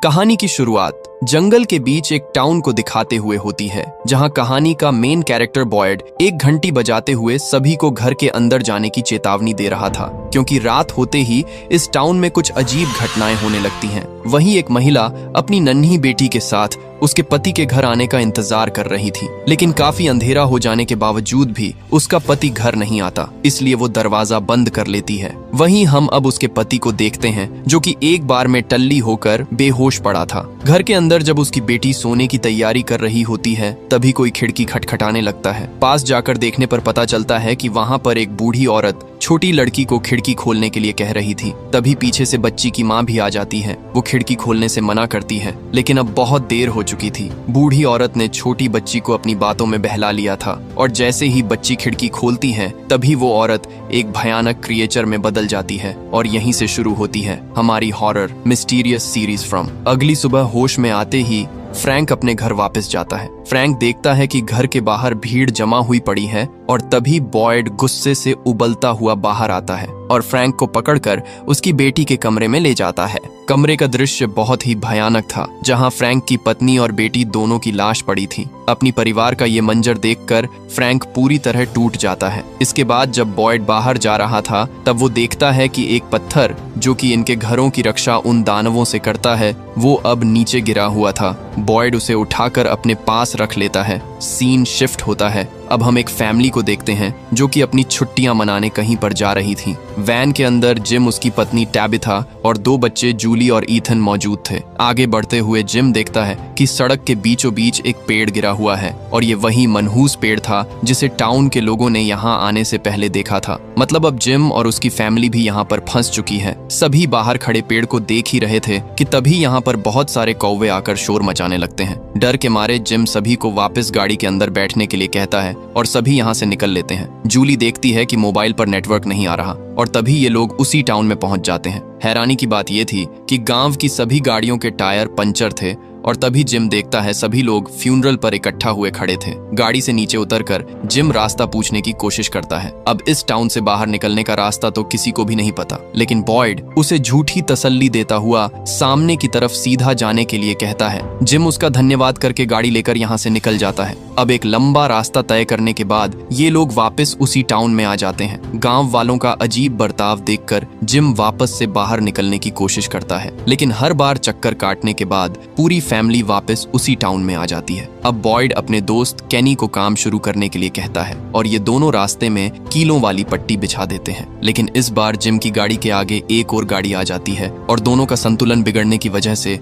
कहानी की शुरुआत जंगल के बीच एक टाउन को दिखाते हुए होती है, जहां कहानी का मेन कैरेक्टर बॉयड एक घंटी बजाते हुए सभी को घर के अंदर जाने की चेतावनी दे रहा था, क्योंकि रात होते ही इस टाउन में कुछ अजीब घटनाएं होने लगती हैं। वहीं एक महिला अपनी नन्ही बेटी के साथ उसके पति के घर आने का इंतजार कर रही थी, लेकिन काफी अंधेरा हो जाने के बावजूद भी उसका पति घर नहीं आता, इसलिए वो दरवाजा बंद कर लेती है। वहीं हम अब उसके पति को देखते हैं, जो कि एक बार में टल्ली होकर बेहोश पड़ा था। घर के अंदर जब उसकी बेटी सोने की तैयारी कर रही होती है, तभी कोई खिड़की खटखटाने लगता है। पास जाकर देखने पर पता चलता है कि वहां पर एक बूढ़ी औरत छोटी लड़की को खिड़की खोलने के लिए कह रही थी। तभी पीछे से बच्ची की माँ भी आ जाती है। वो खिड़की खोलने से मना करती है, लेकिन अब बहुत देर हो चुकी थी। बूढ़ी औरत ने छोटी बच्ची को अपनी बातों में बहला लिया था, और जैसे ही बच्ची खिड़की खोलती है, तभी वो औरत एक भयानक क्रिएचर में बदल जाती है। और यहीं से शुरू होती है हमारी हॉरर मिस्टीरियस सीरीज फ्रॉम। अगली सुबह होश में आते ही फ्रैंक अपने घर वापस जाता है। फ्रैंक देखता है कि घर के बाहर भीड़ जमा हुई पड़ी है, और तभी बॉयड गुस्से से उबलता हुआ बाहर आता है और फ्रैंक को पकड़कर उसकी बेटी के कमरे में ले जाता है। कमरे का दृश्य बहुत ही भयानक था, जहां फ्रैंक की पत्नी और बेटी दोनों की लाश पड़ी थी। अपनी परिवार का ये मंजर देखकर फ्रैंक पूरी तरह टूट जाता है। इसके बाद जब बॉयड बाहर जा रहा था, तब वो देखता है कि एक पत्थर जो कि इनके घरों की रक्षा उन दानवों से करता है, वो अब नीचे गिरा हुआ था। बॉयड उसे उठाकर अपने पास रख लेता है। सीन शिफ्ट होता है। अब हम एक फैमिली को देखते हैं जो कि अपनी छुट्टियां मनाने कहीं पर जा रही थी। वैन के अंदर जिम, उसकी पत्नी टैबिथा और दो बच्चे जूली और ईथन मौजूद थे। आगे बढ़ते हुए जिम देखता है कि सड़क के बीचों बीच एक पेड़ गिरा हुआ है, और ये वही मनहूस पेड़ था जिसे टाउन के लोगों ने यहाँ आने से पहले देखा था। मतलब अब जिम और उसकी फैमिली भी यहाँ पर फंस चुकी है। सभी बाहर खड़े पेड़ को देख ही रहे थे कि तभी यहाँ पर बहुत सारे कौवे आकर शोर मचाने लगते हैं। डर के मारे जिम सभी को वापस गाड़ी के अंदर बैठने के लिए कहता है, और सभी यहाँ से निकल लेते हैं। जूली देखती है कि मोबाइल पर नेटवर्क नहीं आ रहा, और तभी ये लोग उसी टाउन में पहुंच जाते हैं। हैरानी की बात यह थी कि गांव की सभी गाड़ियों के टायर पंचर थे, और तभी जिम देखता है सभी लोग फ्यूनरल पर इकट्ठा हुए खड़े थे। गाड़ी से नीचे उतरकर जिम रास्ता पूछने की कोशिश करता है। अब इस टाउन से बाहर निकलने का रास्ता तो किसी को भी नहीं पता, लेकिन बॉयड उसे झूठी तसल्ली देता हुआ सामने की तरफ सीधा जाने के लिए कहता है। जिम उसका धन्यवाद करके गाड़ी लेकर यहाँ से निकल जाता है। अब एक लंबा रास्ता तय करने के बाद ये लोग वापस उसी टाउन में आ जाते हैं। गांव वालों का अजीब बर्ताव देखकर जिम वापस से बाहर निकलने की कोशिश करता है, लेकिन हर बार चक्कर काटने के बाद पूरी फैमिली वापस उसी टाउन में आ जाती है। अब बॉयड अपने दोस्त केनी को काम शुरू करने के लिए कहता है, और ये दोनों रास्ते में कीलों वाली पट्टी बिछा देते हैं। लेकिन इस बार जिम की गाड़ी के आगे एक और गाड़ी आ जाती है, और दोनों का संतुलन बिगड़ने की वजह से